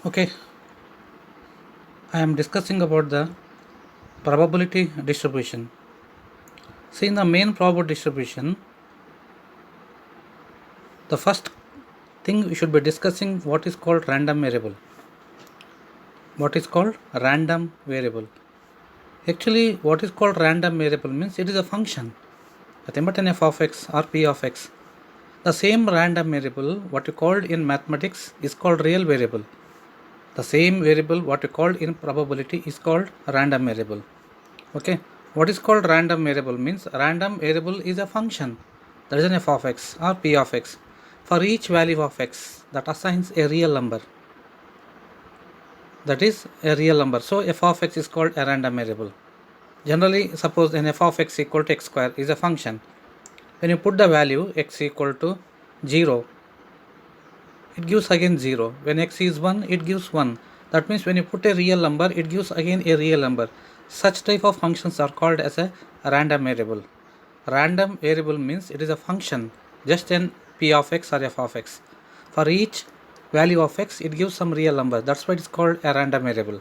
Okay, I am discussing about the probability distribution. See, in the main probability distribution, the first thing we should be discussing what is called random variable. What is called random variable? Actually, what is called random variable means it is a function, nothing but an f of x or p of x. The same random variable, what you called in mathematics, is called real variable. The same variable, what you called in probability, is called random variable. Okay, what is called random variable means random variable is a function that is an f of x or p of x. For each value of x that assigns a real number, that is a real number. So f of x is called a random variable. Generally, suppose an f of x equal to x square is a function. When you put the value x equal to 0, it gives again 0. When x is 1, it gives 1. That means when you put a real number, it gives again a real number. Such type of functions are called as a random variable. Random variable means it is a function, just an p of x or f of x. For each value of x, it gives some real number. That's why it's called a random variable.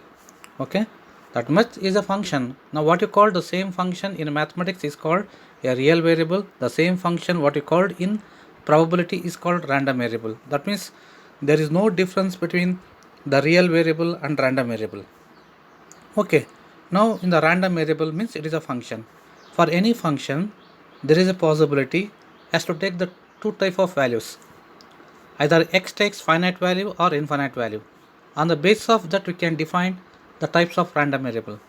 Okay, that much is a function. Now what you call the same function in mathematics is called a real variable. The same function what you called in probability is called random variable. That means there is no difference between the real variable and random variable. Okay, now in the random variable means it is a function. For any function, there is a possibility as to take the two type of values. Either x takes finite value or infinite value. On the basis of that, we can define the types of random variable.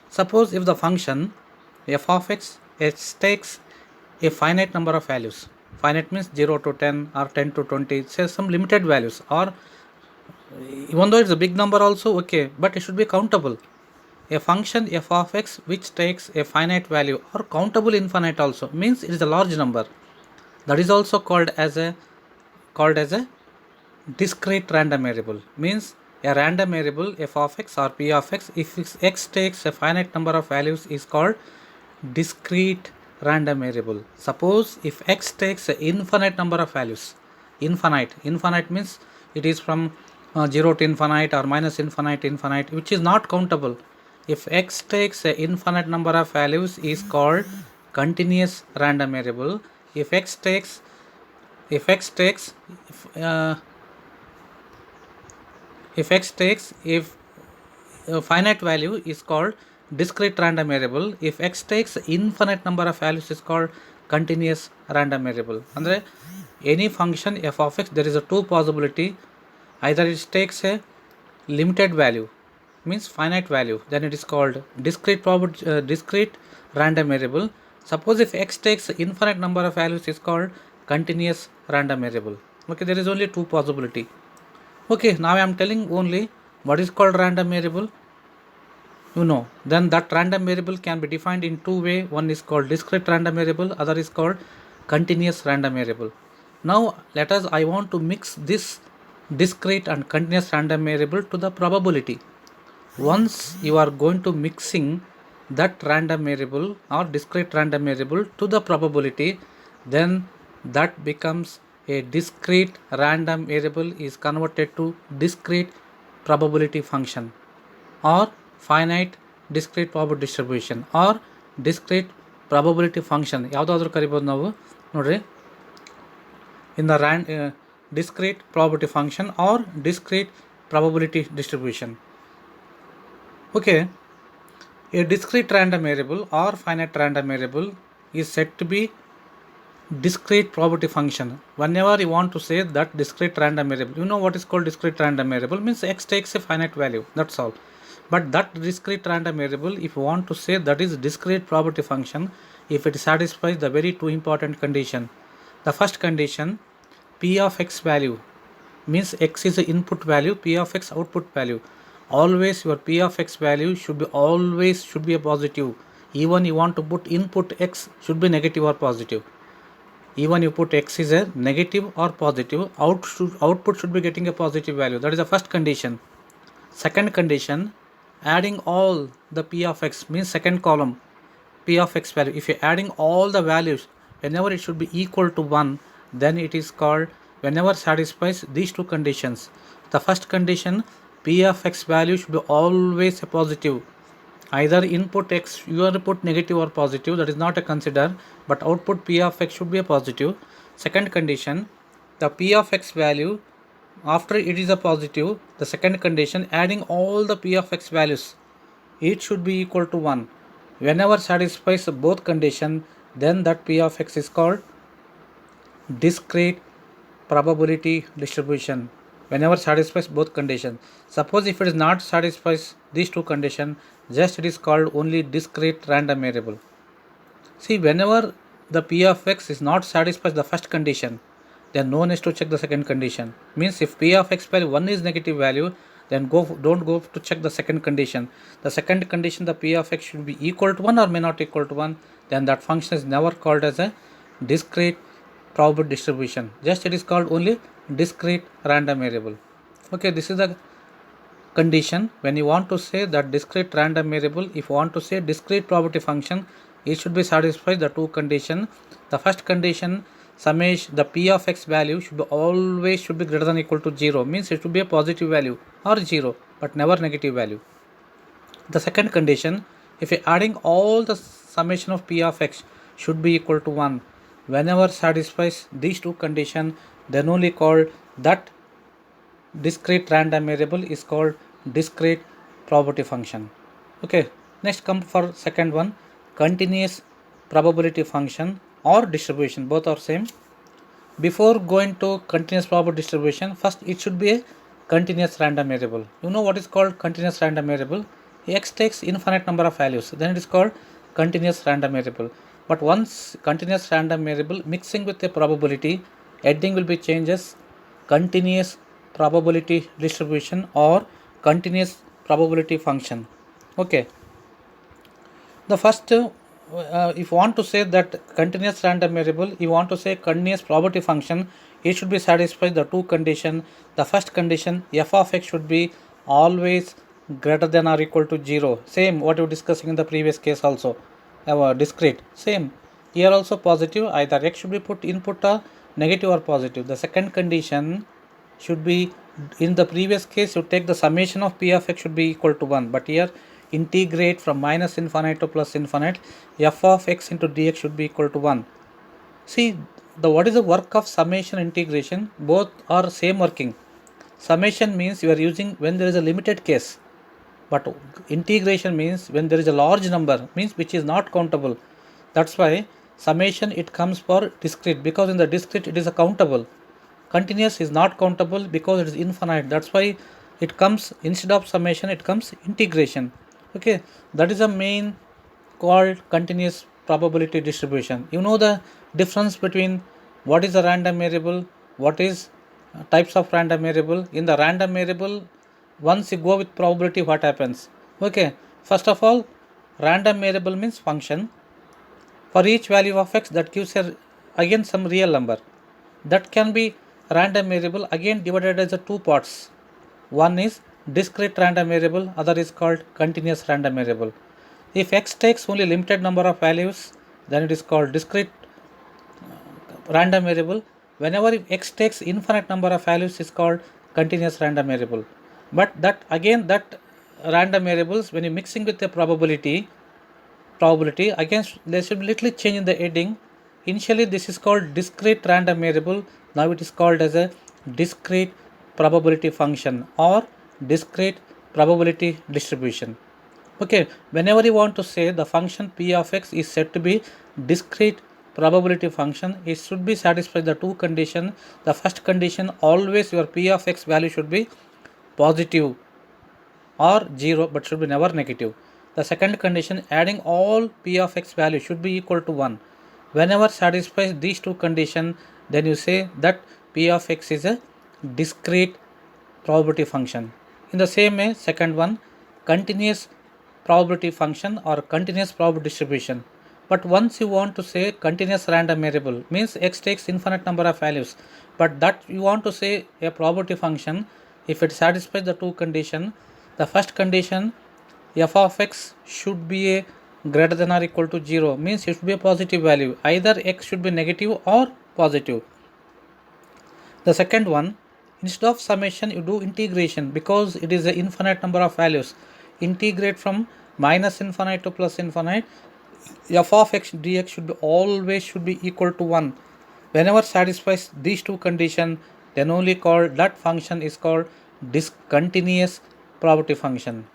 Suppose if the function f of x takes a finite number of values. Finite means 0 to 10 or 10 to 20. It says some limited values, or even though it's a big number also okay, but it should be countable. A function f of x which takes a finite value or countable infinite also means it is a large number. That is also called as a discrete random variable. Means a random variable f of x or p of x, if x takes a finite number of values, is called discrete random variable. Suppose if x takes an infinite number of values, infinite means it is from 0 to infinite or minus infinite, which is not countable. If x takes an infinite number of values, is called continuous random variable. If x takes if x takes if finite value is called discrete random variable. If x takes infinite number of values is called continuous random variable. Andre any function f of x, there is a two possibility. Either it takes a limited value means finite value, then it is called discrete random variable. Suppose if x takes infinite number of values is called continuous random variable. Okay, there is only two possibility. Okay, now I am telling only what is called random variable. Then that random variable can be defined in two way. One is called discrete random variable, other is called continuous random variable. Now I want to mix this discrete and continuous random variable to the probability. Once you are going to mixing that random variable or discrete random variable to the probability, then that becomes a discrete random variable is converted to discrete probability function, or finite discrete probability distribution, or discrete probability function. ಯಾವುದಾದ್ರೂ ಕರಿಬೋದು ನಾವು ನೋಡ್ರಿ. In the discrete probability function or discrete probability distribution. Okay, a discrete random variable or finite random variable is said to be discrete probability function. Whenever you want to say that discrete random variable, you know what is called discrete random variable means x takes a finite value, that's all. But that discrete random variable, if you want to say that is discrete probability function, if it satisfies the very two important condition. The first condition, p of x value means x is the input value, p of x output value. Always your p of x value should be a positive. Even you want to put input x should be negative or positive. Even you put x is a negative or positive, output should be getting a positive value. That is the first condition. Second condition, adding all the p of x means second column p of x value. If you are adding all the values, whenever it should be equal to 1, then it is called, whenever satisfies these two conditions. The first condition, P of x value should be always a positive. Either input x, your input negative or positive, that is not a consider, but output P of x should be a positive. Second condition, the P of x value, after it is a positive, the second condition, adding all the P of x values, it should be equal to 1. Whenever satisfies both condition, then that P of x is called discrete probability distribution. Whenever satisfies both conditions. Suppose if it is not satisfies these two conditions, just it is called only discrete random variable. See, whenever the P of x is not satisfies the first condition, then no need to check the second condition. Means if P of x value 1 is negative value, then don't go to check the second condition. The second condition, the P of x should be equal to 1 or may not equal to 1, then that function is never called as a discrete probability distribution. Just it is called only discrete random variable. Okay, this is the condition. When you want to say that discrete random variable, if you want to say discrete probability function, it should be satisfied the two condition. The first condition, summation, the P of x value should be always should be greater than or equal to 0, means it should be a positive value or 0, but never negative value. The second condition, if you adding all the summation of P of x should be equal to 1. Whenever satisfies these two conditions, then only called that discrete random variable is called discrete probability function. Okay, next come for second one, continuous probability function or distribution, both are same. Before going to continuous probability distribution, first it should be a continuous random variable. You know what is called continuous random variable? X takes infinite number of values, then it is called continuous random variable. But once continuous random variable mixing with a probability, heading will be changes continuous probability distribution or continuous probability function. Okay, the first if you want to say that continuous random variable, you want to say continuous probability function, it should be satisfied the two condition. The first condition, f of x should be always greater than or equal to 0. Same what you were discussing in the previous case also. Discrete, same here also positive, either x should be put input or negative or positive. The second condition should be, in the previous case you take the summation of P of x should be equal to 1, but here integrate from minus infinite to plus infinite, f of x into dx should be equal to 1. See, the what is the work of summation integration? Both are same working. Summation means you are using when there is a limited case, but integration means when there is a large number, means which is not countable. That's why summation it comes for discrete, because in the discrete it is a countable. Continuous is not countable because it is infinite. That's why it comes instead of summation, it comes integration. Okay, that is the main called continuous probability distribution. You know the difference between what is a random variable, what is types of random variable. In the random variable, once you go with probability, what happens? Okay, first of all, random variable means function. For each value of x, that gives a again some real number. That can be random variable again divided as a two parts. One is discrete random variable, other is called continuous random variable. If x takes only limited number of values, then it is called discrete random variable. Whenever if x takes infinite number of values, is called continuous random variable. But that again, that random variables, when you mixing with the probability again there should be little change in the heading. Initially this is called discrete random variable, now it is called as a discrete probability function or discrete probability distribution. Okay, whenever you want to say the function p of x is said to be discrete probability function, it should be satisfied the two condition. The first condition, always your p of x value should be positive or 0, but should be never negative. The second condition, adding all p of x value should be equal to 1. Whenever satisfies these two conditions, then you say that p of x is a discrete probability function. In the same way, second one, continuous probability function or continuous probability distribution. But once you want to say continuous random variable, means x takes infinite number of values, but that you want to say a probability function, if it satisfies the two conditions, the first condition, f of x should be a greater than or equal to 0, means it should be a positive value, either x should be negative or positive. The second one, Instead of summation, you do integration because it is an infinite number of values. Integrate from minus infinite to plus infinite. F of x dx should be equal to 1. Whenever satisfies these two conditions, then only that function is called discontinuous probability function.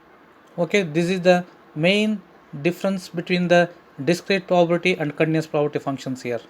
Okay, this is the main difference between the discrete probability and continuous probability functions here.